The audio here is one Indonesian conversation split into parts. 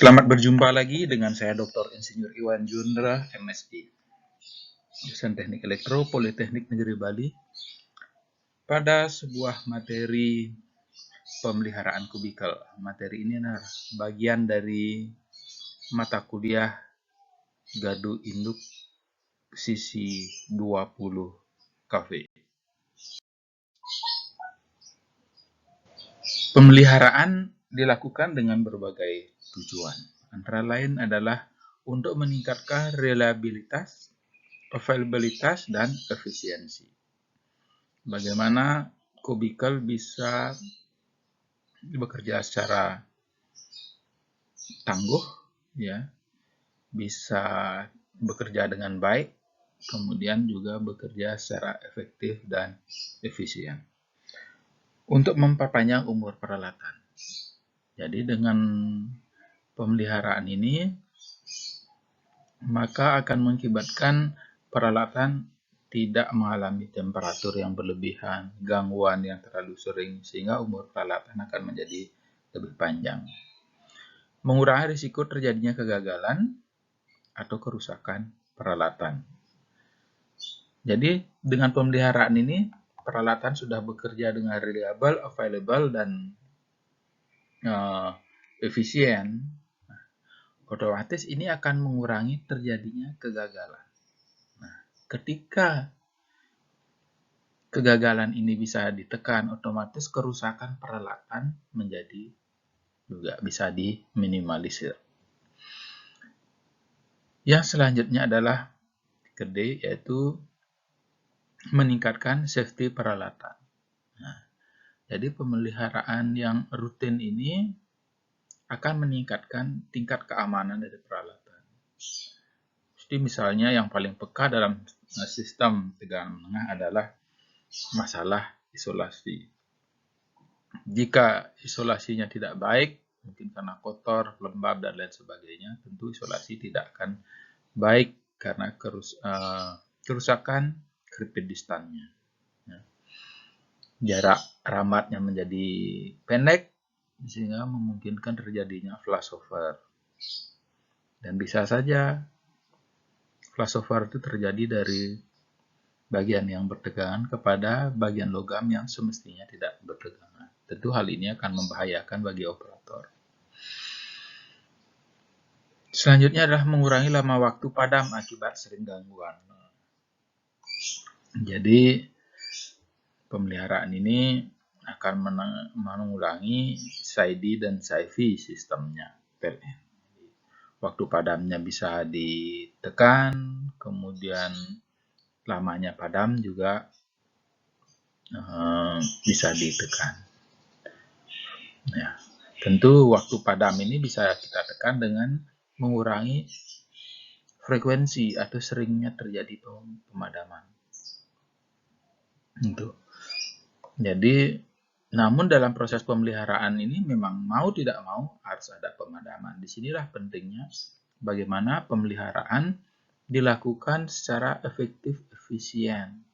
Selamat berjumpa lagi dengan saya Dr. Insinyur Iwan Jundra, MSI, dosen Teknik Elektro, Politeknik Negeri Bali, pada sebuah materi pemeliharaan kubikel. Materi ini adalah bagian dari mata kuliah Gadu Induk sisi 20 KV. Pemeliharaan dilakukan dengan berbagai tujuan. Antara lain adalah untuk meningkatkan reliabilitas, availabilitas, dan efisiensi. Bagaimana kubikel bisa bekerja secara tangguh, ya, bisa bekerja dengan baik, kemudian juga bekerja secara efektif dan efisien. Untuk memperpanjang umur peralatan. Jadi dengan pemeliharaan ini, maka akan mengakibatkan peralatan tidak mengalami temperatur yang berlebihan, gangguan yang terlalu sering, sehingga umur peralatan akan menjadi lebih panjang. Mengurangi risiko terjadinya kegagalan atau kerusakan peralatan. Jadi dengan pemeliharaan ini, peralatan sudah bekerja dengan reliable, available, dan efisien. Otomatis ini akan mengurangi terjadinya kegagalan. Nah, ketika kegagalan ini bisa ditekan, otomatis kerusakan peralatan menjadi juga bisa diminimalisir. Yang selanjutnya adalah kedua, yaitu meningkatkan safety peralatan. Nah, jadi pemeliharaan yang rutin ini akan meningkatkan tingkat keamanan dari peralatan. Jadi misalnya yang paling peka dalam sistem tegangan menengah adalah masalah isolasi. Jika isolasinya tidak baik, mungkin karena kotor, lembab, dan lain sebagainya, tentu isolasi tidak akan baik karena kerusakan creeping distance-nya. Jarak ramatnya menjadi pendek, sehingga memungkinkan terjadinya flashover. Dan bisa saja flashover itu terjadi dari bagian yang bertegangan kepada bagian logam yang semestinya tidak bertegangan. Tentu hal ini akan membahayakan bagi operator. Selanjutnya adalah mengurangi lama waktu padam akibat sering gangguan. Jadi pemeliharaan ini akan mengurangi SAIDI dan SAIFI sistemnya. Waktu padamnya bisa ditekan, kemudian lamanya padam juga bisa ditekan. Ya, tentu waktu padam ini bisa kita tekan dengan mengurangi frekuensi atau seringnya terjadi pemadaman. Jadi, namun dalam proses pemeliharaan ini memang mau tidak mau harus ada pemadaman. Disinilah pentingnya bagaimana pemeliharaan dilakukan secara efektif, efisien.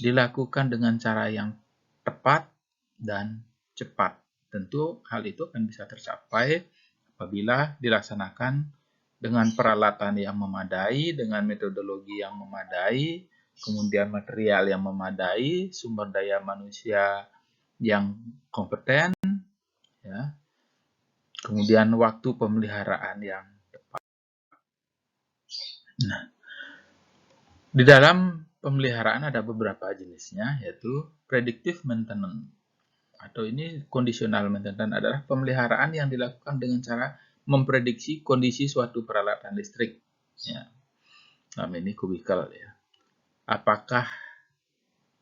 Dilakukan dengan cara yang tepat dan cepat. Tentu hal itu akan bisa tercapai apabila dilaksanakan dengan peralatan yang memadai, dengan metodologi yang memadai, kemudian material yang memadai, sumber daya manusia yang kompeten, ya, kemudian waktu pemeliharaan yang tepat. Nah, di dalam pemeliharaan ada beberapa jenisnya, yaitu predictive maintenance, atau ini conditional maintenance adalah pemeliharaan yang dilakukan dengan cara memprediksi kondisi suatu peralatan listrik. Ya. Nah, ini kubikel, ya. Apakah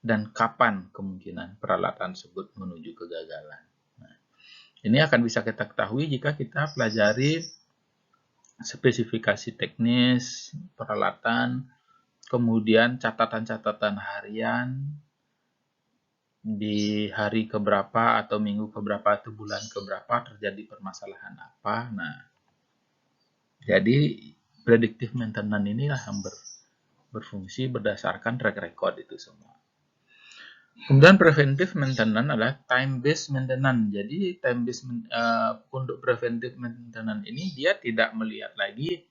dan kapan kemungkinan peralatan tersebut menuju kegagalan. Nah, ini akan bisa kita ketahui jika kita pelajari spesifikasi teknis peralatan, kemudian catatan-catatan harian di hari keberapa atau minggu keberapa atau bulan keberapa terjadi permasalahan apa. Nah, jadi predictive maintenance inilah yang berfungsi berdasarkan track record itu semua. Kemudian preventive maintenance adalah time based maintenance. Jadi time based untuk preventive maintenance ini dia tidak melihat lagi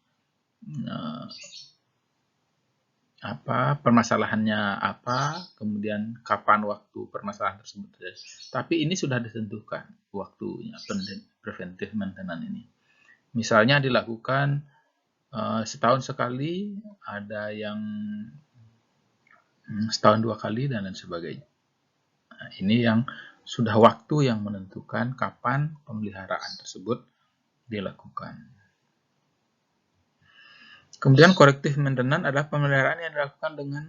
permasalahannya apa, kemudian kapan waktu permasalahan tersebut terjadi. Tapi ini sudah ditentukan waktunya preventive maintenance ini. Misalnya dilakukan setahun sekali, ada yang setahun 2 kali, dan lain sebagainya. Nah, ini yang sudah waktu yang menentukan kapan pemeliharaan tersebut dilakukan. Kemudian corrective maintenance adalah pemeliharaan yang dilakukan dengan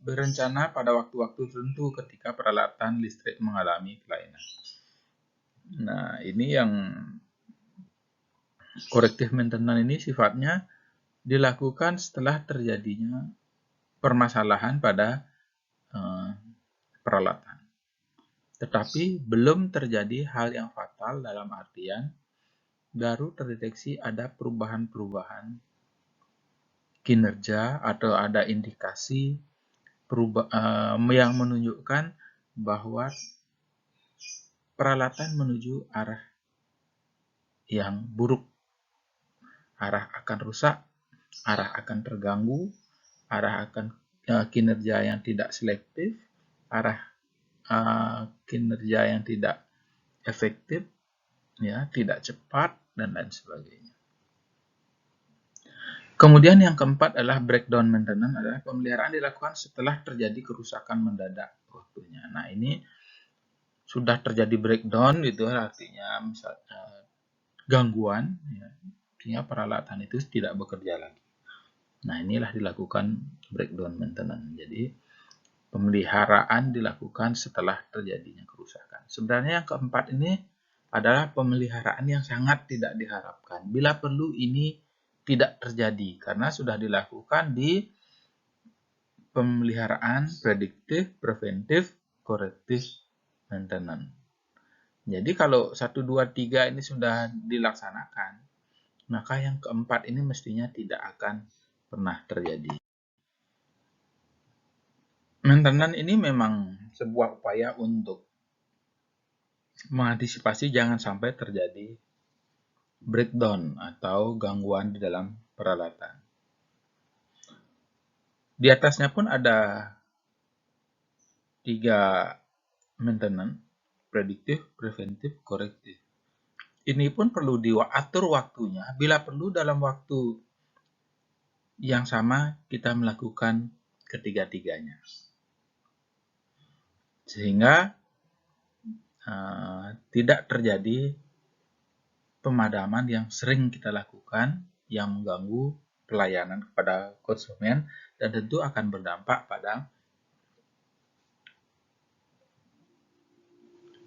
berencana pada waktu-waktu tertentu ketika peralatan listrik mengalami kelainan. Nah, ini yang corrective maintenance ini sifatnya dilakukan setelah terjadinya permasalahan pada peralatan. Tetapi belum terjadi hal yang fatal dalam artian baru terdeteksi ada perubahan-perubahan kinerja atau ada indikasi yang menunjukkan bahwa peralatan menuju arah yang buruk, arah akan rusak, arah akan terganggu, arah akan kinerja yang tidak selektif, arah kinerja yang tidak efektif, ya, tidak cepat, dan lain sebagainya. Kemudian yang keempat adalah breakdown maintenance, adalah pemeliharaan dilakukan setelah terjadi kerusakan mendadak waktunya. Nah, ini sudah terjadi breakdown gitu, artinya misalnya gangguan, ya, artinya peralatan itu tidak bekerja lagi. Nah, inilah dilakukan breakdown maintenance. Jadi pemeliharaan dilakukan setelah terjadinya kerusakan. Sebenarnya yang keempat ini adalah pemeliharaan yang sangat tidak diharapkan. Bila perlu ini tidak terjadi karena sudah dilakukan di pemeliharaan prediktif, preventif, korektif, maintenance. Jadi kalau 1, 2, 3 ini sudah dilaksanakan, maka yang keempat ini mestinya tidak akan pernah terjadi. Maintenance ini memang sebuah upaya untuk mengantisipasi jangan sampai terjadi breakdown atau gangguan di dalam peralatan. Di atasnya pun ada 3 maintenance, prediktif, preventif, korektif. Ini pun perlu diatur waktunya. Bila perlu dalam waktu yang sama kita melakukan ketiga-tiganya. Sehingga tidak terjadi pemadaman yang sering kita lakukan yang mengganggu pelayanan kepada konsumen dan tentu akan berdampak pada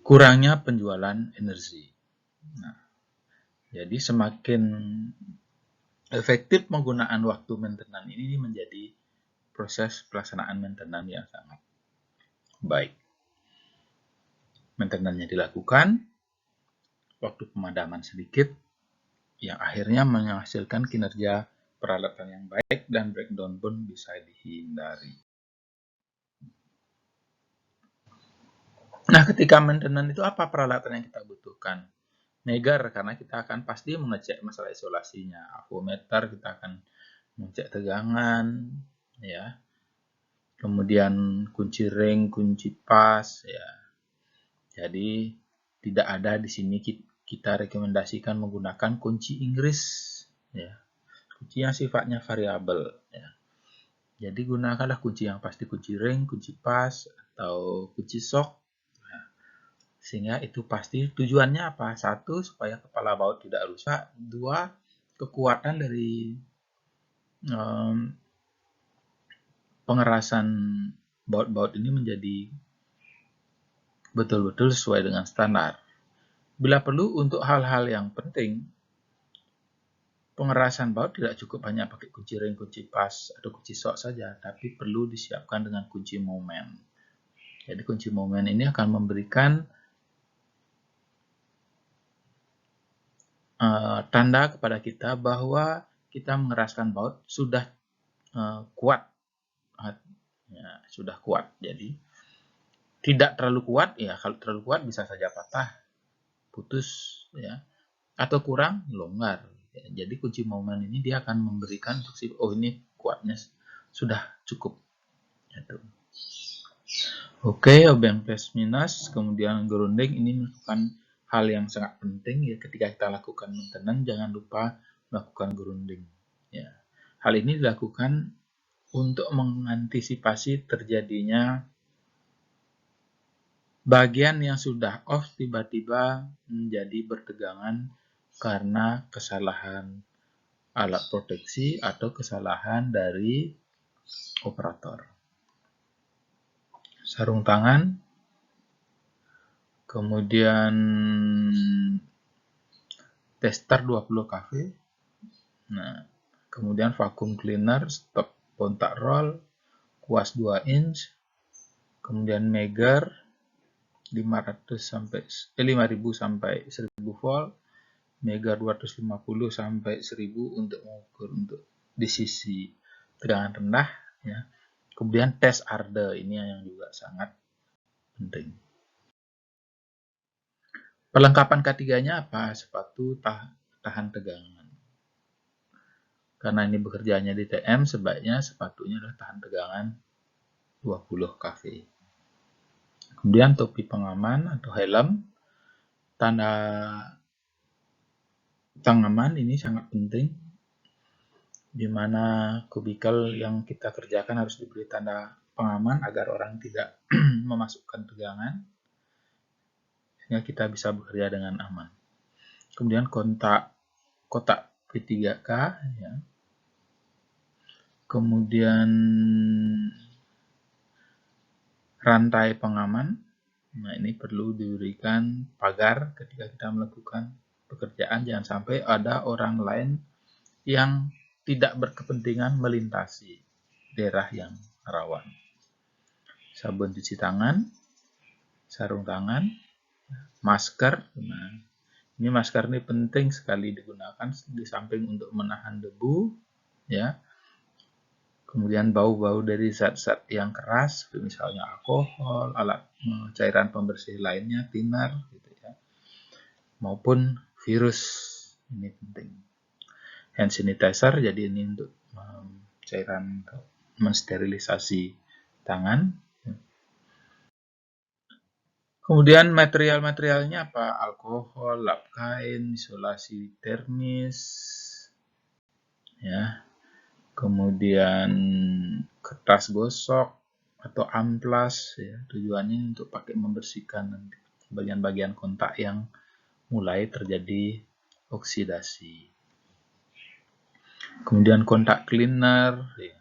kurangnya penjualan energi. Nah, jadi semakin efektif penggunaan waktu maintenance ini menjadi proses pelaksanaan maintenance yang sangat baik. Maintenance-nya dilakukan, waktu pemadaman sedikit, yang akhirnya menghasilkan kinerja peralatan yang baik dan breakdown pun bisa dihindari. Nah, ketika maintenance itu apa peralatan yang kita butuhkan? Megar, karena kita akan pasti mengecek masalah isolasinya. Avometer, kita akan mengecek tegangan, ya. Kemudian kunci ring, kunci pas, ya. Jadi tidak ada di sini kita rekomendasikan menggunakan kunci Inggris, ya. Kunci yang sifatnya variabel, ya. Jadi gunakanlah kunci yang pasti, kunci ring, kunci pas, atau kunci sok. Sehingga itu pasti tujuannya apa? 1, supaya kepala baut tidak rusak. 2, kekuatan dari pengerasan baut-baut ini menjadi betul-betul sesuai dengan standar. Bila perlu untuk hal-hal yang penting, pengerasan baut tidak cukup hanya pakai kunci ring, kunci pas, atau kunci sok saja, tapi perlu disiapkan dengan kunci momen. Jadi kunci momen ini akan memberikan tanda kepada kita bahwa kita mengeraskan baut sudah kuat, ya, sudah kuat. Jadi tidak terlalu kuat, ya kalau terlalu kuat bisa saja patah, putus, ya, atau kurang longgar. Ya, jadi kunci momen ini dia akan memberikan instruksi, oh ini kuatnya sudah cukup. Gitu. Oke, obeng plus minus, kemudian grounding ini merupakan hal yang sangat penting ya ketika kita lakukan maintenance, jangan lupa melakukan grounding. Ya. Hal ini dilakukan untuk mengantisipasi terjadinya bagian yang sudah off tiba-tiba menjadi bertegangan karena kesalahan alat proteksi atau kesalahan dari operator. Sarung tangan, kemudian tester 20 kV, nah, kemudian vacuum cleaner, stop kontak roll, kuas 2 inch, kemudian Megger 5000 sampai 1000 volt, Megger 250 sampai 1000 untuk mengukur untuk di sisi tegangan rendah, ya. Kemudian tes arde ini yang juga sangat penting. Perlengkapan ketiganya apa? Sepatu tahan tegangan. Karena ini bekerjanya di TM, sebaiknya sepatunya adalah tahan tegangan 20 kV. Kemudian topi pengaman atau helm, tanda pengaman ini sangat penting, di mana kubikel yang kita kerjakan harus diberi tanda pengaman agar orang tidak memasukkan tegangan, sehingga kita bisa bekerja dengan aman. Kemudian kotak P3K, ya. Kemudian rantai pengaman, nah ini perlu diberikan pagar ketika kita melakukan pekerjaan, jangan sampai ada orang lain yang tidak berkepentingan melintasi daerah yang rawan. Sabun cuci tangan, sarung tangan, masker. Nah, ini masker ini penting sekali digunakan di samping untuk menahan debu, ya. Kemudian bau-bau dari zat-zat yang keras, misalnya alkohol, alat cairan pembersih lainnya, thinner, gitu ya, maupun virus, ini penting. Hand sanitizer, jadi ini untuk cairan untuk mensterilisasi tangan. Kemudian material-materialnya apa? Alkohol, lap kain, isolasi termis, ya. Kemudian kertas gosok atau amplas, ya. Tujuannya untuk pakai membersihkan bagian-bagian kontak yang mulai terjadi oksidasi. Kemudian kontak cleaner, ya.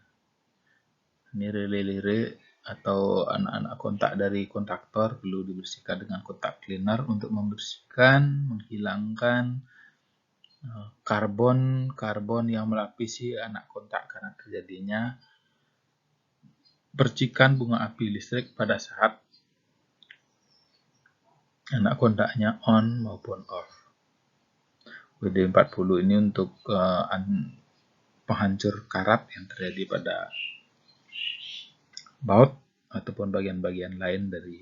Ini relay-relay atau anak-anak kontak dari kontaktor perlu dibersihkan dengan kontak cleaner untuk membersihkan, menghilangkan karbon yang melapisi anak kontak karena terjadinya percikan bunga api listrik pada saat anak kontaknya on maupun off. WD-40 ini untuk penghancur karat yang terjadi pada baut ataupun bagian-bagian lain dari.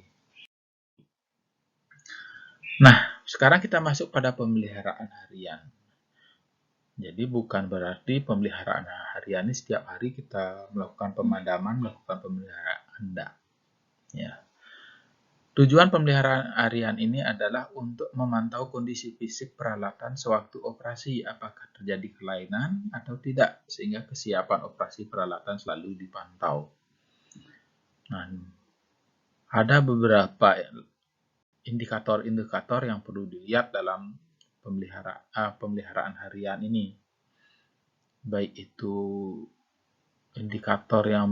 Nah, sekarang kita masuk pada pemeliharaan harian. Jadi bukan berarti pemeliharaan harian ini setiap hari kita melakukan pemadaman, melakukan pemeliharaan. Enggak. Ya. Tujuan pemeliharaan harian ini adalah untuk memantau kondisi fisik peralatan sewaktu operasi, apakah terjadi kelainan atau tidak, sehingga kesiapan operasi peralatan selalu dipantau. Nah, ada beberapa indikator-indikator yang perlu dilihat dalam pemeliharaan harian ini. Baik itu indikator yang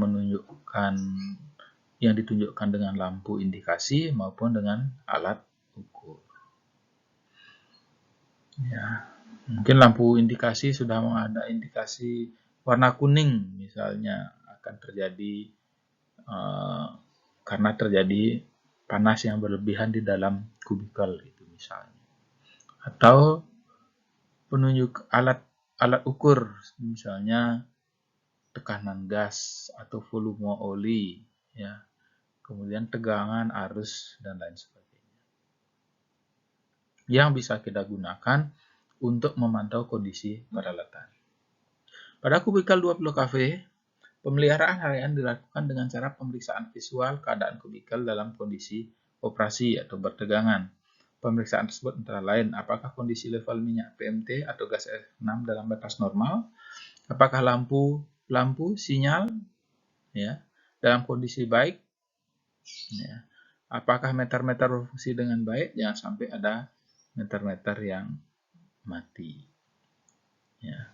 ditunjukkan dengan lampu indikasi maupun dengan alat ukur. Ya, mungkin lampu indikasi sudah ada indikasi warna kuning, misalnya akan terjadi karena terjadi panas yang berlebihan di dalam kubikel, itu misalnya. Atau penunjuk alat ukur, misalnya tekanan gas atau volume oli, ya. kemudian tegangan, arus, dan lain sebagainya. Yang bisa kita gunakan untuk memantau kondisi peralatan. Pada kubikel 20 kV, pemeliharaan harian dilakukan dengan cara pemeriksaan visual keadaan kubikel dalam kondisi operasi atau bertegangan. Pemeriksaan tersebut antara lain apakah kondisi level minyak PMT atau gas F6 dalam batas normal, apakah lampu sinyal ya dalam kondisi baik, ya. Apakah meter-meter berfungsi dengan baik, jangan sampai ada meter-meter yang mati. Ya.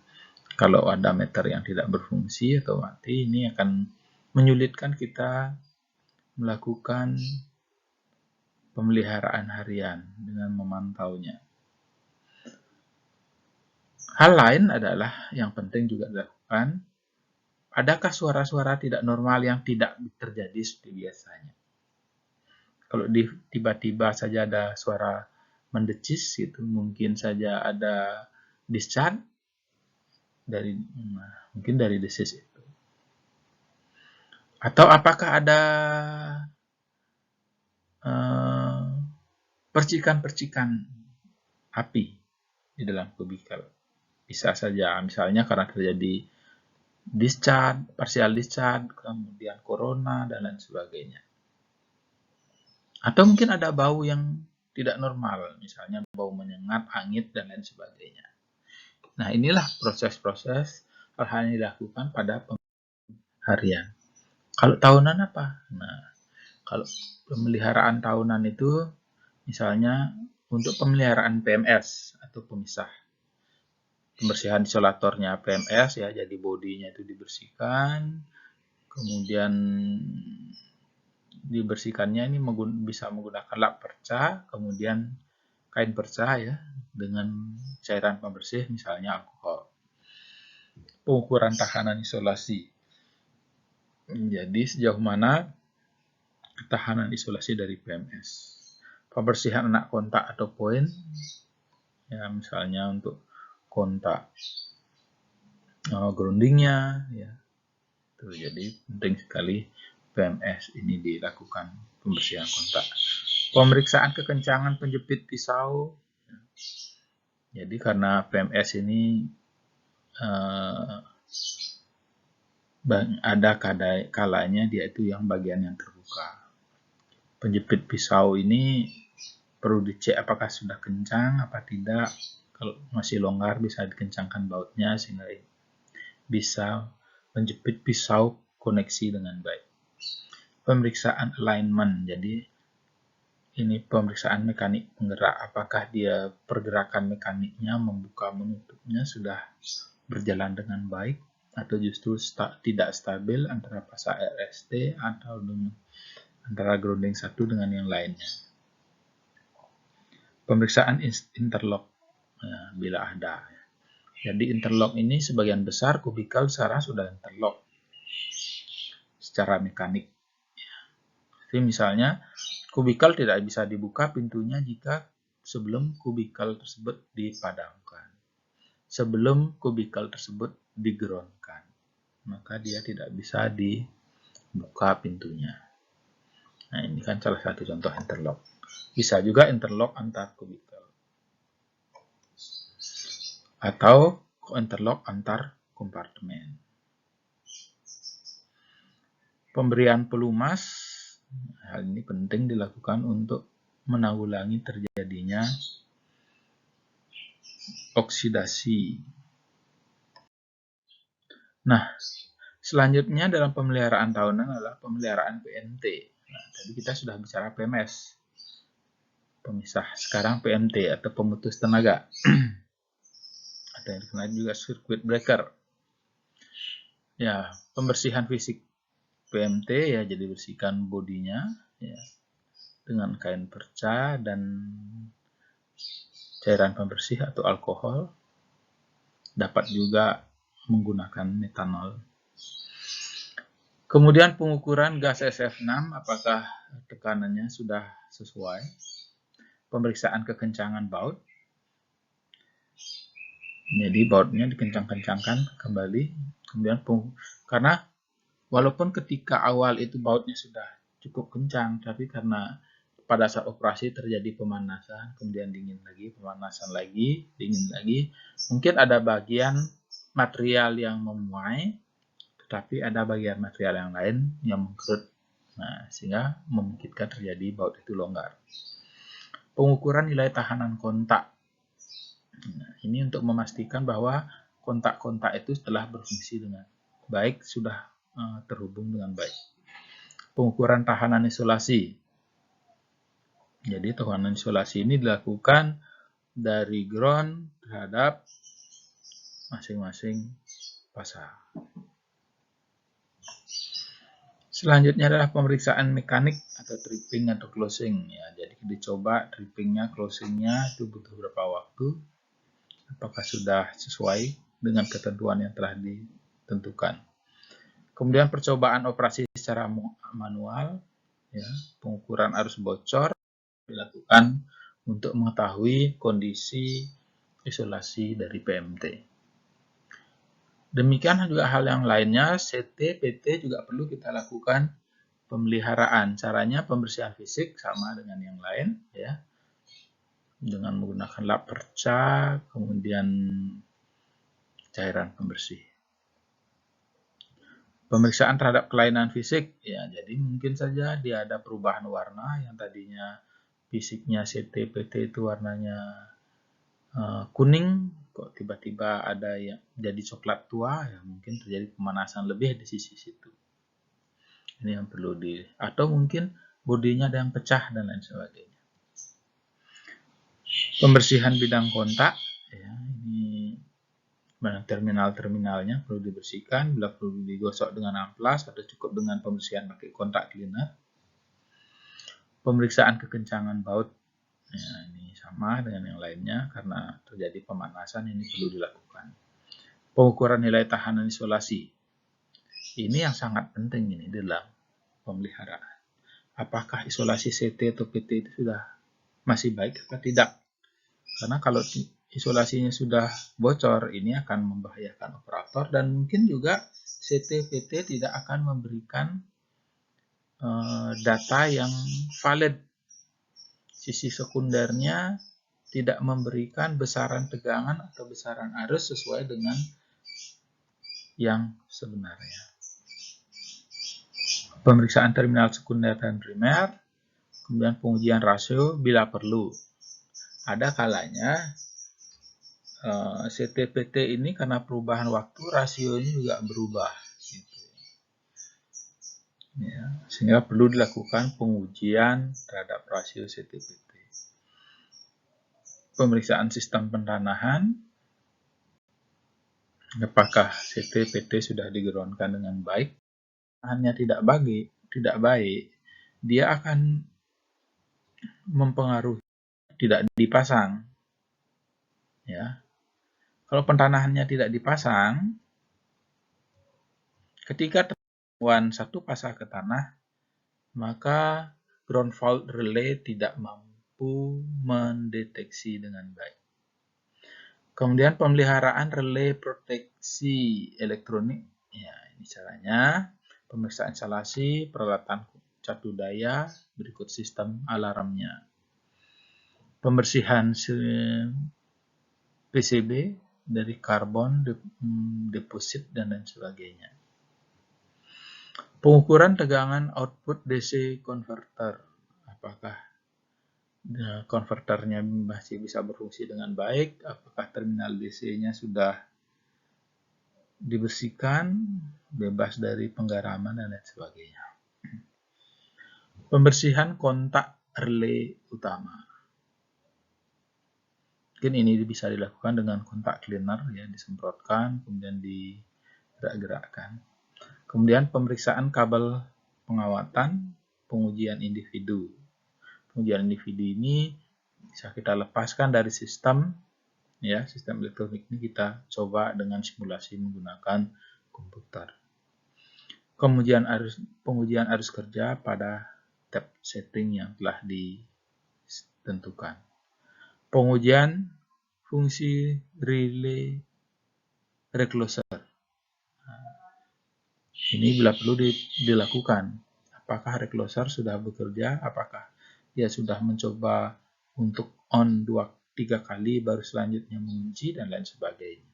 Kalau ada meter yang tidak berfungsi atau mati, ini akan menyulitkan kita melakukan pemeliharaan harian dengan memantaunya. Hal lain adalah yang penting juga dilakukan, adakah suara-suara tidak normal yang tidak terjadi seperti biasanya. Kalau tiba-tiba saja ada suara mendecis, itu mungkin saja ada discharge mungkin dari desis itu. Atau apakah ada percikan-percikan api di dalam kubikel. Bisa saja, misalnya karena terjadi discharge, partial discharge, kemudian corona, dan lain sebagainya. Atau mungkin ada bau yang tidak normal, misalnya bau menyengat, hangit, dan lain sebagainya. Nah, inilah proses-proses hal-hal yang dilakukan pada harian. Kalau tahunan apa? Nah, kalau pemeliharaan tahunan itu misalnya untuk pemeliharaan PMS atau pemisah. Pembersihan isolatornya PMS ya, jadi bodinya itu dibersihkan. Kemudian dibersihkannya ini bisa menggunakan lap perca, kemudian kain perca ya dengan cairan pembersih misalnya alkohol. Pengukuran tahanan isolasi. Jadi sejauh mana ketahanan isolasi dari PMS. Pembersihan anak kontak atau poin, ya misalnya untuk kontak groundingnya, ya. Tuh, jadi penting sekali PMS ini dilakukan pembersihan kontak. Pemeriksaan kekencangan penjepit pisau. Jadi karena PMS ini ada kalanya dia itu yang bagian yang terbuka. Penjepit pisau ini perlu dicek apakah sudah kencang apa tidak. Kalau masih longgar bisa dikencangkan bautnya sehingga bisa menjepit pisau koneksi dengan baik. Pemeriksaan alignment, jadi ini pemeriksaan mekanik penggerak, apakah dia pergerakan mekaniknya membuka menutupnya sudah berjalan dengan baik atau justru tidak stabil antara pasang RST atau antara grounding satu dengan yang lainnya. Pemeriksaan interlock bila ada. Jadi interlock ini sebagian besar kubikel sekarang sudah interlock secara mekanik. Jadi misalnya kubikel tidak bisa dibuka pintunya jika sebelum kubikel tersebut dipadamkan. Sebelum kubikel tersebut digroundkan, maka dia tidak bisa dibuka pintunya. Nah, ini kan salah satu contoh interlock. Bisa juga interlock antar kubikel. Atau interlock antar kompartemen. Pemberian pelumas, hal ini penting dilakukan untuk menanggulangi terjadinya oksidasi. Nah, selanjutnya dalam pemeliharaan tahunan adalah pemeliharaan PMT. Nah, tadi kita sudah bicara PMS, pemisah. Sekarang PMT atau pemutus tenaga. Atau yang dikenal juga circuit breaker. Ya, pembersihan fisik PMT ya, jadi bersihkan bodinya ya dengan kain perca dan cairan pembersih atau alkohol. Dapat juga menggunakan metanol. Kemudian pengukuran gas SF6, apakah tekanannya sudah sesuai. Pemeriksaan kekencangan baut. Jadi bautnya dikencang-kencangkan kembali. Kemudian karena walaupun ketika awal itu bautnya sudah cukup kencang, tapi karena pada saat operasi terjadi pemanasan, kemudian dingin lagi, pemanasan lagi, dingin lagi, mungkin ada bagian material yang memuai, tetapi ada bagian material yang lain yang mengkerut. Nah, sehingga memungkinkan terjadi baut itu longgar. Pengukuran nilai tahanan kontak. Nah, ini untuk memastikan bahwa kontak-kontak itu telah berfungsi dengan baik, sudah terhubung dengan baik. Pengukuran tahanan isolasi. Jadi tahanan isolasi ini dilakukan dari ground terhadap masing-masing pasang. Selanjutnya adalah pemeriksaan mekanik atau tripping atau closing. Ya, jadi dicoba trippingnya, closingnya itu butuh berapa waktu, apakah sudah sesuai dengan ketentuan yang telah ditentukan. Kemudian percobaan operasi secara manual, ya, pengukuran arus bocor dilakukan untuk mengetahui kondisi isolasi dari PMT. Demikian juga hal yang lainnya, CT, PT juga perlu kita lakukan pemeliharaan. Caranya pembersihan fisik sama dengan yang lain, ya, dengan menggunakan lap perca, kemudian cairan pembersih. Pemeriksaan terhadap kelainan fisik, ya, jadi mungkin saja dia ada perubahan warna yang tadinya fisiknya CT, PT itu warnanya kuning, kok tiba-tiba ada yang jadi coklat tua, ya mungkin terjadi pemanasan lebih di sisi situ. Ini yang perlu atau mungkin bodinya ada yang pecah dan lain sebagainya. Pembersihan bidang kontak, ya, ini terminal-terminalnya perlu dibersihkan, bila perlu digosok dengan amplas atau cukup dengan pembersihan pakai kontak cleaner. Pemeriksaan kekencangan baut, ya, ini sama dengan yang lainnya karena terjadi pemanasan, ini perlu dilakukan. Pengukuran nilai tahanan isolasi, ini yang sangat penting ini dalam pemeliharaan. Apakah isolasi CT atau PT itu sudah masih baik atau tidak? Karena kalau isolasinya sudah bocor, ini akan membahayakan operator dan mungkin juga CT PT tidak akan memberikan data yang valid. Sisi sekundernya tidak memberikan besaran tegangan atau besaran arus sesuai dengan yang sebenarnya. Pemeriksaan terminal sekunder dan primer, kemudian pengujian rasio bila perlu. Ada kalanya CT-PT ini karena perubahan waktu rasionya juga berubah. Ya, sehingga perlu dilakukan pengujian terhadap rasio CT-PT. Pemeriksaan sistem pentanahan, apakah CT-PT sudah digroundkan dengan baik. Hanya tidak baik, dia akan mempengaruhi tidak dipasang. Ya, kalau pentanahannya tidak dipasang, ketika terjadi satu pasang ke tanah, maka ground fault relay tidak mampu mendeteksi dengan baik. Kemudian pemeliharaan relay proteksi elektronik, ya ini caranya. Pemeriksaan instalasi, peralatan catu daya, berikut sistem alarmnya. Pembersihan PCB dari karbon, deposit, dan lain sebagainya. Pengukuran tegangan output DC converter. Apakah konverternya masih bisa berfungsi dengan baik? Apakah terminal DC-nya sudah dibersihkan, bebas dari penggaraman, dan lain sebagainya. Pembersihan kontak relay utama. Mungkin ini bisa dilakukan dengan kontak cleaner, ya, disemprotkan, kemudian digerak-gerakkan. Kemudian pemeriksaan kabel pengawatan, pengujian individu. Pengujian individu ini bisa kita lepaskan dari sistem, ya, sistem elektronik ini kita coba dengan simulasi menggunakan komputer. Kemudian pengujian arus kerja pada tab setting yang telah ditentukan. Pengujian fungsi relay recloser. Ini bila perlu dilakukan. Apakah recloser sudah bekerja? Apakah dia sudah mencoba untuk on 2-3 kali baru selanjutnya mengunci dan lain sebagainya.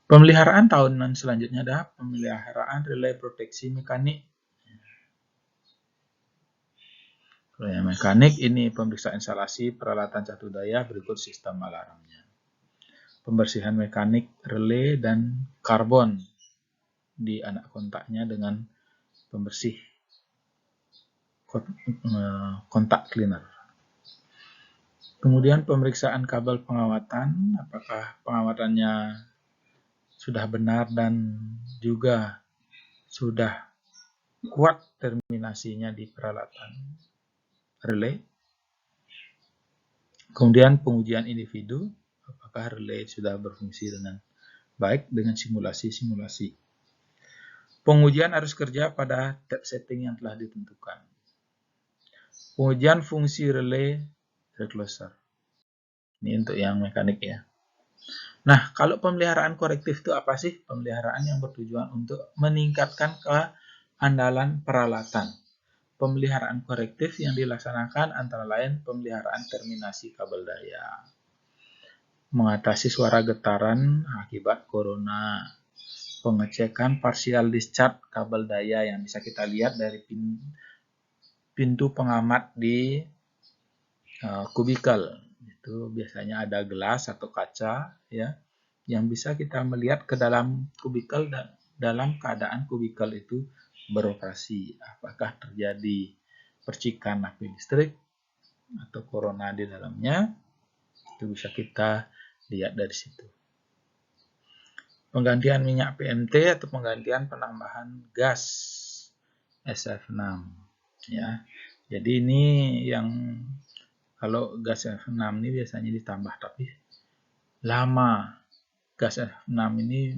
Pemeliharaan tahunan selanjutnya adalah pemeliharaan relay proteksi mekanik. Relay mekanik ini pemeriksaan instalasi peralatan satu daya berikut sistem alarmnya. Pembersihan mekanik relay dan karbon di anak kontaknya dengan pembersih kontak cleaner. Kemudian pemeriksaan kabel pengawatan, apakah pengawatannya sudah benar dan juga sudah kuat terminasinya di peralatan relay. Kemudian pengujian individu, apakah relay sudah berfungsi dengan baik dengan simulasi-simulasi. Pengujian arus kerja pada tap setting yang telah ditentukan. Pengujian fungsi relay recloser. Ini untuk yang mekanik ya. Nah, kalau pemeliharaan korektif itu apa sih? Pemeliharaan yang bertujuan untuk meningkatkan keandalan peralatan. Pemeliharaan korektif yang dilaksanakan antara lain pemeliharaan terminasi kabel daya, mengatasi suara getaran akibat corona, pengecekan partial discharge kabel daya yang bisa kita lihat dari pintu pengamat di kubikel. Itu biasanya ada gelas atau kaca ya yang bisa kita melihat ke dalam kubikel dan dalam keadaan kubikel itu beroperasi. Apakah terjadi percikan api listrik atau corona di dalamnya? Itu bisa kita lihat dari situ. Penggantian minyak PMT atau penggantian penambahan gas SF6 ya. Jadi ini yang kalau gas SF6 ini biasanya ditambah tapi lama. Gas SF6 ini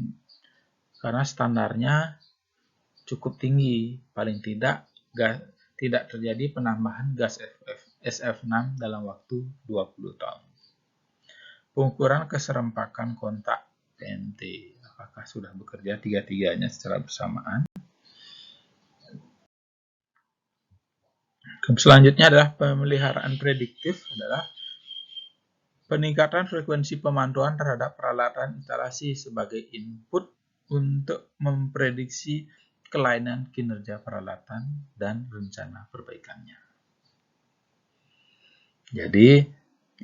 karena standarnya cukup tinggi, paling tidak tidak terjadi penambahan gas SF6 dalam waktu 20 tahun. Pengukuran keserempakan kontak PMT. Apakah sudah bekerja tiga-tiganya secara bersamaan? Selanjutnya adalah pemeliharaan prediktif, adalah peningkatan frekuensi pemantauan terhadap peralatan instalasi sebagai input untuk memprediksi kelainan kinerja peralatan dan rencana perbaikannya. Jadi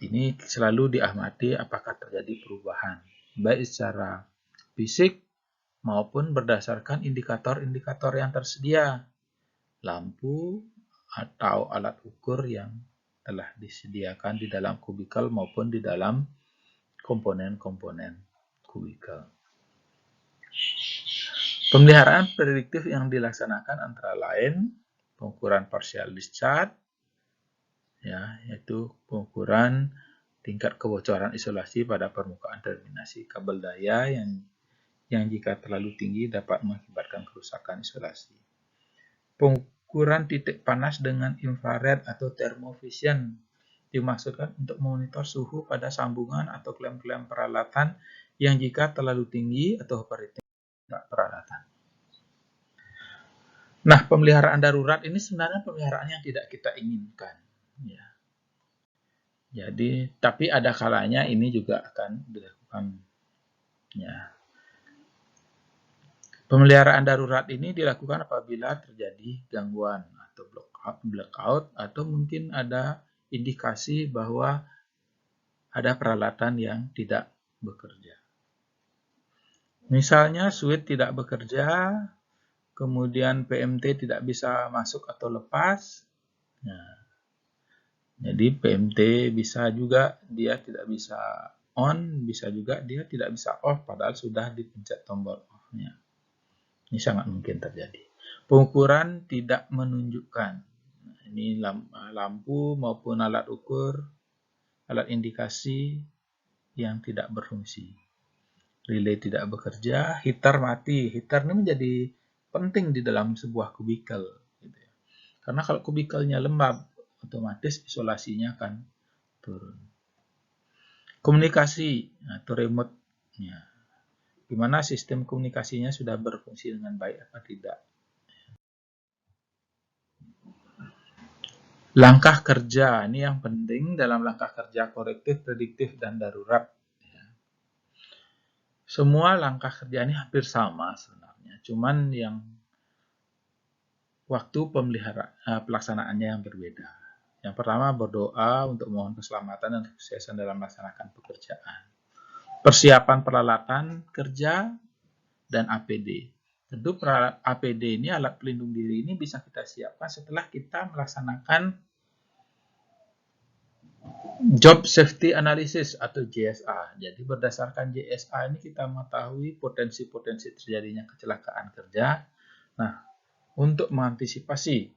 ini selalu diamati apakah terjadi perubahan, baik secara fisik maupun berdasarkan indikator-indikator yang tersedia, lampu atau alat ukur yang telah disediakan di dalam kubikel maupun di dalam komponen-komponen kubikel. Pemeliharaan prediktif yang dilaksanakan antara lain pengukuran partial discharge, ya, yaitu pengukuran tingkat kebocoran isolasi pada permukaan terminasi kabel daya yang jika terlalu tinggi dapat mengakibatkan kerusakan isolasi. Pengukuran titik panas dengan infrared atau thermovision dimaksudkan untuk memonitor suhu pada sambungan atau klem-klem peralatan yang jika terlalu tinggi atau operating peralatan. Nah, pemeliharaan darurat ini sebenarnya pemeliharaan yang tidak kita inginkan. Ya. Jadi, tapi ada kalanya ini juga akan dilakukan. Ya. Pemeliharaan darurat ini dilakukan apabila terjadi gangguan atau blackout atau mungkin ada indikasi bahwa ada peralatan yang tidak bekerja. Misalnya switch tidak bekerja, kemudian PMT tidak bisa masuk atau lepas. Nah, jadi PMT bisa juga dia tidak bisa on, bisa juga dia tidak bisa off padahal sudah dipencet tombol off-nya. Ini sangat mungkin terjadi. Pengukuran tidak menunjukkan. Ini lampu maupun alat ukur, alat indikasi yang tidak berfungsi. Relay tidak bekerja, heater mati. Heater ini menjadi penting di dalam sebuah kubikel. Gitu ya. Karena kalau kubikelnya lembab, otomatis isolasinya akan turun. Komunikasi atau remote. Ya. Gimana sistem komunikasinya sudah berfungsi dengan baik apa tidak. Langkah kerja, ini yang penting dalam langkah kerja korektif, prediktif, dan darurat. Semua langkah kerja ini hampir sama sebenarnya, cuman yang waktu pelaksanaannya yang berbeda. Yang pertama, berdoa untuk mohon keselamatan dan kesuksesan dalam melaksanakan pekerjaan. Persiapan peralatan kerja dan APD. Tentu APD ini, alat pelindung diri ini, bisa kita siapkan setelah kita melaksanakan Job Safety Analysis atau JSA. Jadi berdasarkan JSA ini kita mengetahui potensi-potensi terjadinya kecelakaan kerja. Nah, untuk mengantisipasi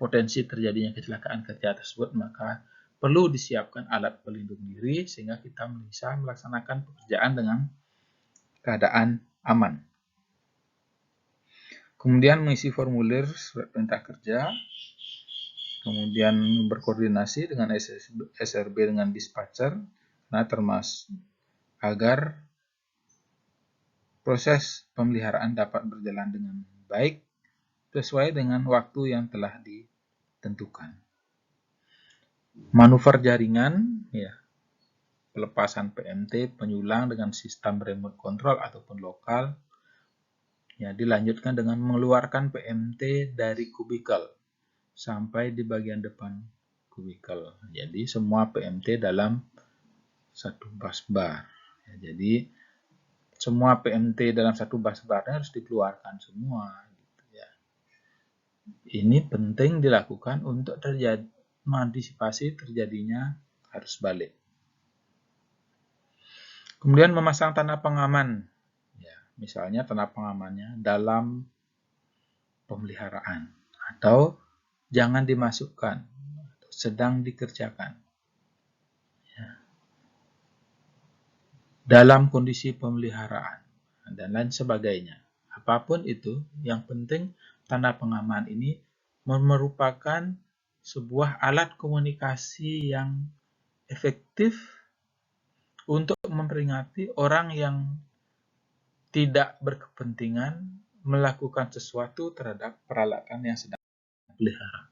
potensi terjadinya kecelakaan kerja tersebut, maka perlu disiapkan alat pelindung diri sehingga kita bisa melaksanakan pekerjaan dengan keadaan aman. Kemudian mengisi formulir surat perintah kerja, kemudian berkoordinasi dengan SRB dengan dispatcher, nah termasuk agar proses pemeliharaan dapat berjalan dengan baik sesuai dengan waktu yang telah ditentukan. Manuver jaringan, ya, pelepasan PMT penyulang dengan sistem remote control ataupun lokal, ya, dilanjutkan dengan mengeluarkan PMT dari kubikel sampai di bagian depan kubikel. Jadi semua PMT dalam satu busbar. Ya, jadi semua PMT dalam satu busbarnya harus dikeluarkan semua. Gitu ya. Ini penting dilakukan untuk mengantisipasi terjadinya arus balik. Kemudian memasang tanda pengaman. Ya, misalnya tanda pengamannya dalam pemeliharaan atau jangan dimasukkan, sedang dikerjakan. Ya. Dalam kondisi pemeliharaan dan lain sebagainya. Apapun itu, yang penting tanda pengaman ini merupakan sebuah alat komunikasi yang efektif untuk memperingati orang yang tidak berkepentingan melakukan sesuatu terhadap peralatan yang sedang dipelihara.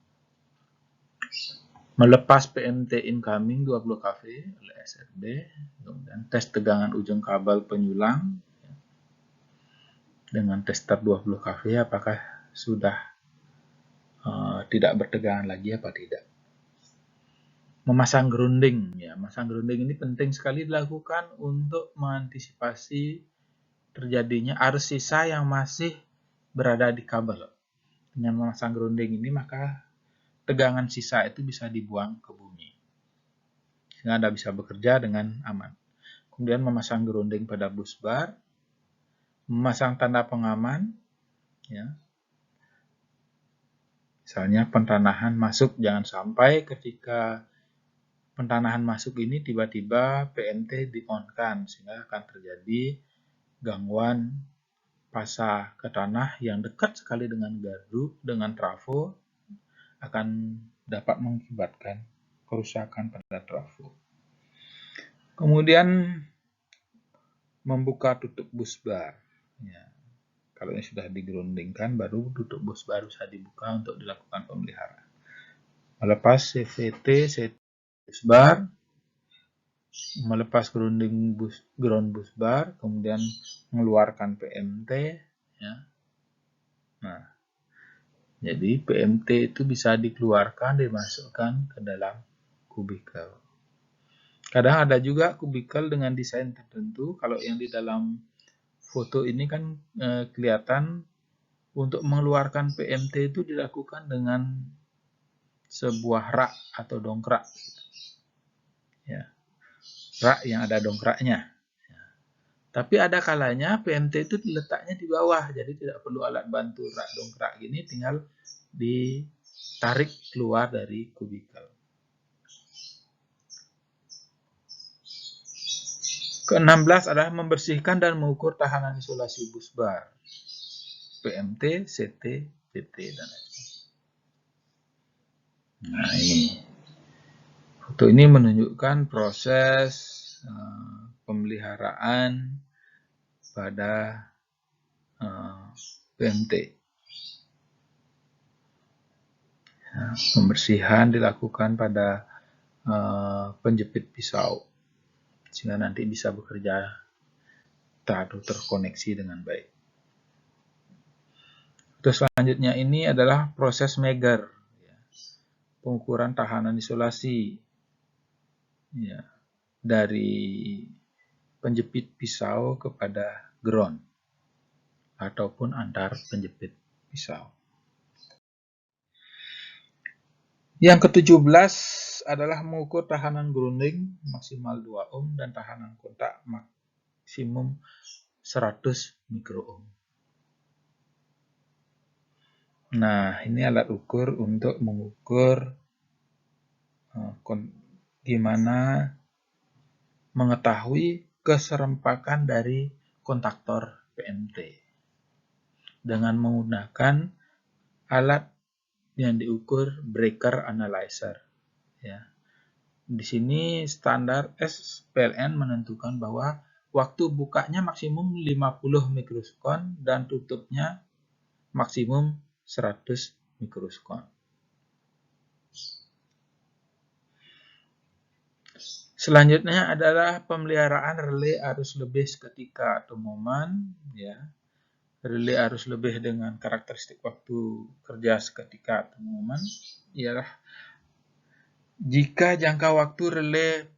Melepas PMT incoming 20 kV oleh SRB, kemudian tes tegangan ujung kabel penyulang dengan tester 20 kV apakah sudah tidak bertegangan lagi apa tidak. Memasang grounding, ya, memasang grounding ini penting sekali dilakukan untuk mengantisipasi terjadinya arus sisa yang masih berada di kabel. Dengan memasang grounding ini maka tegangan sisa itu bisa dibuang ke bumi sehingga Anda bisa bekerja dengan aman. Kemudian memasang grounding pada busbar, memasang tanda pengaman, ya. Misalnya pentanahan masuk, jangan sampai ketika pentanahan masuk ini tiba-tiba PMT di-on-kan sehingga akan terjadi gangguan pasah ke tanah yang dekat sekali dengan gardu, dengan trafo, akan dapat mengakibatkan kerusakan pada trafo. Kemudian membuka tutup busbar. Ya. Kalau ini sudah digroundingkan, baru tutup busbar bisa dibuka untuk dilakukan pemeliharaan. Melepas CVT, busbar, melepas ground busbar, kemudian mengeluarkan PMT. Ya. Nah, jadi PMT itu bisa dikeluarkan, dimasukkan ke dalam kubikel. Kadang ada juga kubikel dengan desain tertentu. Kalau yang di dalam foto ini kan kelihatan untuk mengeluarkan PMT itu dilakukan dengan sebuah rak atau dongkrak. Ya. Rak yang ada dongkraknya. Ya. Tapi ada kalanya PMT itu letaknya di bawah, jadi tidak perlu alat bantu rak dongkrak gini, tinggal ditarik keluar dari kubikel. Ke-16 adalah membersihkan dan mengukur tahanan isolasi busbar, PMT, CT, PT, dan lain-lain. Nah, ini foto ini menunjukkan proses pemeliharaan pada PMT. Nah, pembersihan dilakukan pada penjepit pisau sehingga nanti bisa bekerja terkoneksi dengan baik. Terus selanjutnya ini adalah proses megar, pengukuran tahanan isolasi ya, dari penjepit pisau kepada ground ataupun antar penjepit pisau. Yang ke-17 adalah mengukur tahanan grounding maksimal 2 ohm dan tahanan kontak maksimum 100 mikroohm. Nah, ini alat ukur untuk mengukur gimana mengetahui keserempakan dari kontaktor PMT dengan menggunakan alat yang diukur breaker analyzer. Ya. Di sini standar SPLN menentukan bahwa waktu bukanya maksimum 50 mikrosekon dan tutupnya maksimum 100 mikrosekon. Selanjutnya adalah pemeliharaan relay arus lebih seketika atau momen. Ya. Relay arus lebih dengan karakteristik waktu kerja seketika atau momen ialah jika jangka waktu relay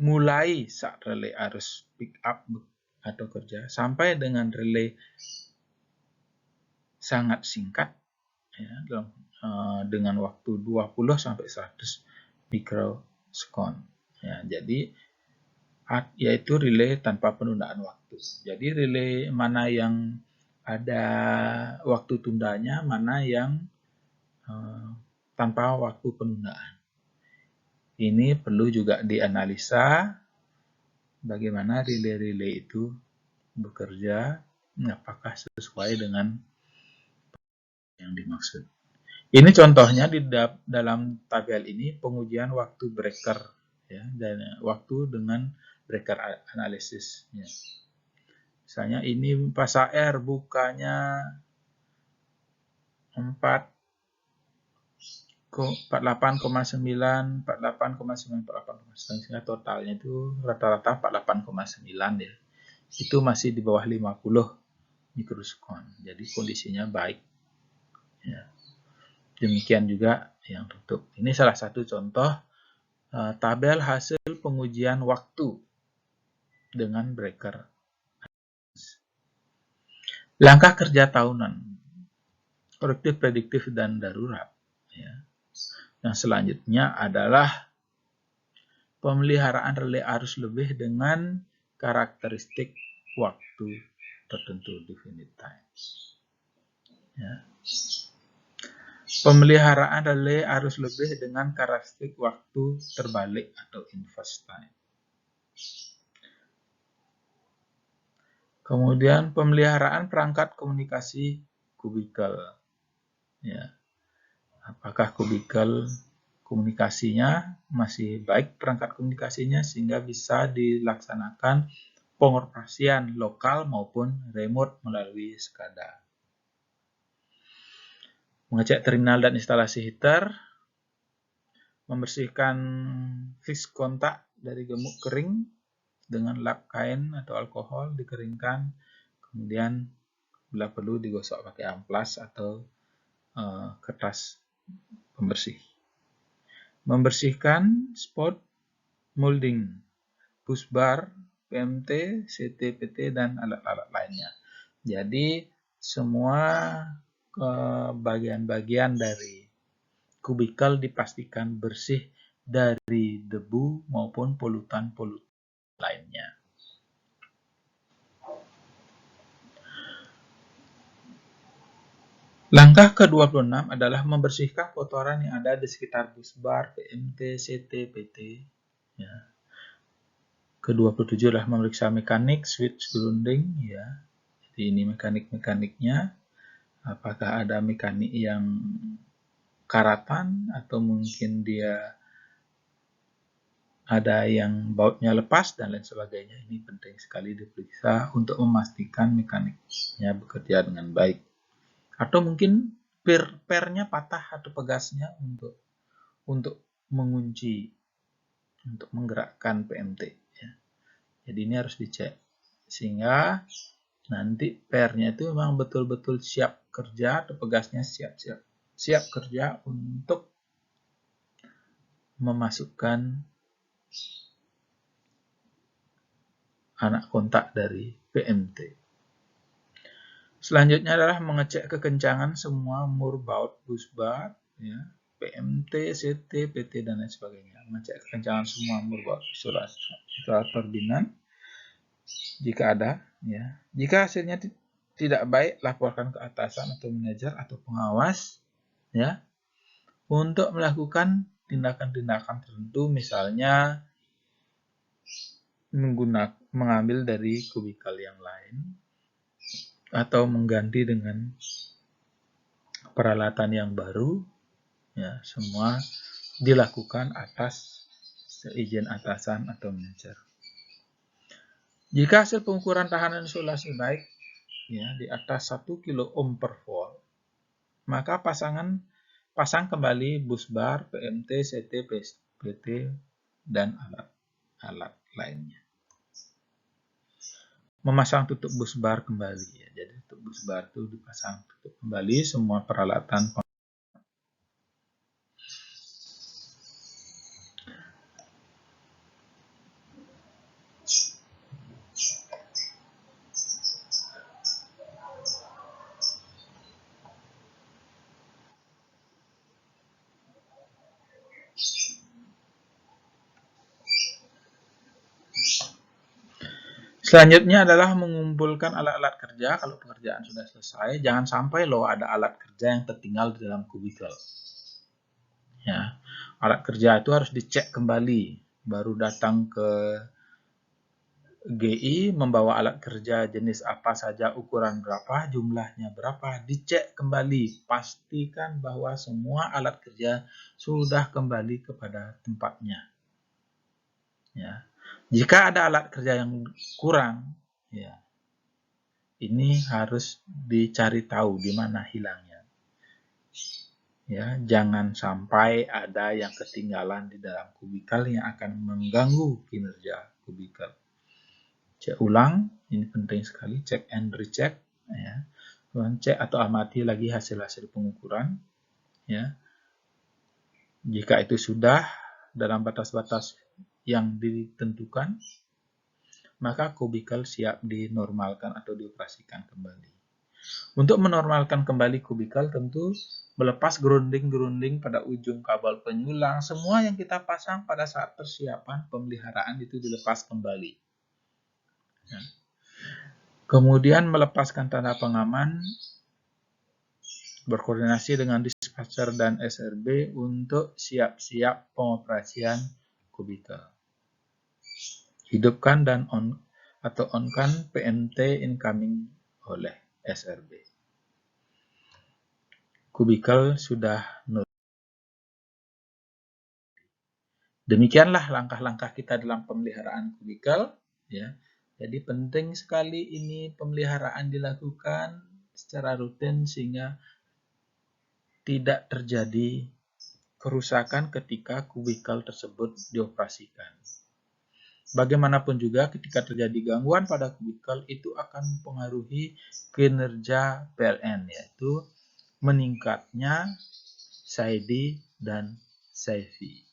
mulai saat relay arus pick up atau kerja sampai dengan relay sangat singkat ya, dengan waktu 20 sampai 100 mikrosekon. Ya, jadi yaitu relay tanpa penundaan waktu. Jadi relay mana yang ada waktu tundanya, mana yang tanpa waktu penundaan. Ini perlu juga dianalisa bagaimana relay-relay itu bekerja, apakah sesuai dengan yang dimaksud. Ini contohnya di dalam tabel ini pengujian waktu breaker ya, dan waktu dengan breaker analisis. Ya. Misalnya ini pas AR bukanya 48,9, 48,9 sehingga totalnya itu rata-rata 48,9 ya. Itu masih di bawah 50 mikrosekon. Jadi kondisinya baik. Ya. Demikian juga yang tutup. Ini salah satu contoh tabel hasil pengujian waktu dengan breaker. Langkah kerja tahunan, korektif, prediktif, dan darurat. Ya. Yang selanjutnya adalah pemeliharaan relay arus lebih dengan karakteristik waktu tertentu, definite time. Ya. Pemeliharaan relay arus lebih dengan karakteristik waktu terbalik atau inverse time. Kemudian pemeliharaan perangkat komunikasi kubikel. Ya. Apakah kubikel komunikasinya masih baik perangkat komunikasinya sehingga bisa dilaksanakan pengoperasian lokal maupun remote melalui SCADA. Mengecek terminal dan instalasi heater, membersihkan fix kontak dari gemuk kering dengan lap kain atau alkohol, dikeringkan, kemudian bila perlu digosok pakai amplas atau kertas pembersih. Membersihkan spot molding, busbar, PMT, CT, PT, dan alat-alat lainnya. Jadi semua bagian-bagian dari kubikel dipastikan bersih dari debu maupun polutan-polutan lainnya. Langkah ke-26 adalah membersihkan kotoran yang ada di sekitar busbar, PMT, CT, PT. Ya. Ke-27 adalah memeriksa mekanik, switch grounding. Ya. Jadi ini mekanik-mekaniknya. Apakah ada mekanik yang karatan atau mungkin dia ada yang bautnya lepas dan lain sebagainya. Ini penting sekali diperiksa untuk memastikan mekaniknya bekerja dengan baik. Atau mungkin pernya patah atau pegasnya untuk mengunci, untuk menggerakkan PMT. Ya. Jadi ini harus dicek sehingga nanti pernya itu memang betul-betul siap kerja atau pegasnya siap kerja untuk memasukkan anak kontak dari PMT. Selanjutnya adalah mengecek kekencangan semua mur baut bus bar, ya, PMT, CT, PT, dan lain sebagainya. Mengecek kekencangan semua mur baut surat turbinan jika ada. Ya. Jika hasilnya tidak baik, laporkan ke atasan atau manajer atau pengawas, ya, untuk melakukan tindakan-tindakan tertentu, misalnya mengambil dari kubikal yang lain atau mengganti dengan peralatan yang baru, ya, semua dilakukan atas seizin atasan atau manajer. Jika hasil pengukuran tahanan isolasi baik, ya, di atas 1 kilo ohm per volt, maka pasang kembali bus bar, PMT, CT, PT, dan alat lainnya. Memasang tutup bus bar kembali, ya. Jadi tutup bus bar itu dipasang tutup kembali semua peralatan. Selanjutnya adalah mengumpulkan alat-alat kerja. Kalau pekerjaan sudah selesai, jangan sampai ada alat kerja yang tertinggal di dalam kubikel. Ya, alat kerja itu harus dicek kembali. Baru datang ke GI membawa alat kerja jenis apa saja, ukuran berapa, jumlahnya berapa, dicek kembali. Pastikan bahwa semua alat kerja sudah kembali kepada tempatnya. Ya. Jika ada alat kerja yang kurang, ya, ini harus dicari tahu di mana hilangnya. Ya, jangan sampai ada yang ketinggalan di dalam kubikel yang akan mengganggu kinerja kubikel. Cek ulang, ini penting sekali, cek and recheck, ya. Cek atau amati lagi hasil-hasil pengukuran, ya. Jika itu sudah dalam batas-batas yang ditentukan, maka kubikel siap dinormalkan atau dioperasikan kembali. Untuk menormalkan kembali kubikel, tentu melepas grounding pada ujung kabel penyulang, semua yang kita pasang pada saat persiapan pemeliharaan itu dilepas kembali. Ya. Kemudian melepaskan tanda pengaman, berkoordinasi dengan dispatcher dan SRB untuk siap-siap pengoperasian kubikel. Hidupkan dan on-kan PMT incoming oleh SRB. Kubikel sudah nol. Demikianlah langkah-langkah kita dalam pemeliharaan kubikel, ya. Jadi penting sekali ini pemeliharaan dilakukan secara rutin sehingga tidak terjadi kerusakan ketika kubikel tersebut dioperasikan. Bagaimanapun juga ketika terjadi gangguan pada kubikel itu akan mempengaruhi kinerja PLN, yaitu meningkatnya SAIDI dan SAIFI.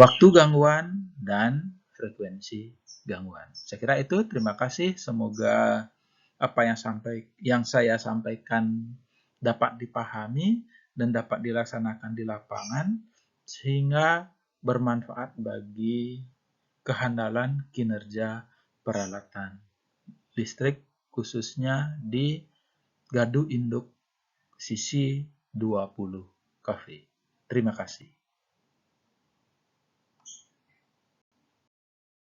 Waktu gangguan dan frekuensi gangguan. Saya kira itu, terima kasih. Semoga apa yang saya sampaikan dapat dipahami dan dapat dilaksanakan di lapangan sehingga bermanfaat bagi kehandalan kinerja peralatan listrik khususnya di Gardu Induk sisi 20 KV. Terima kasih.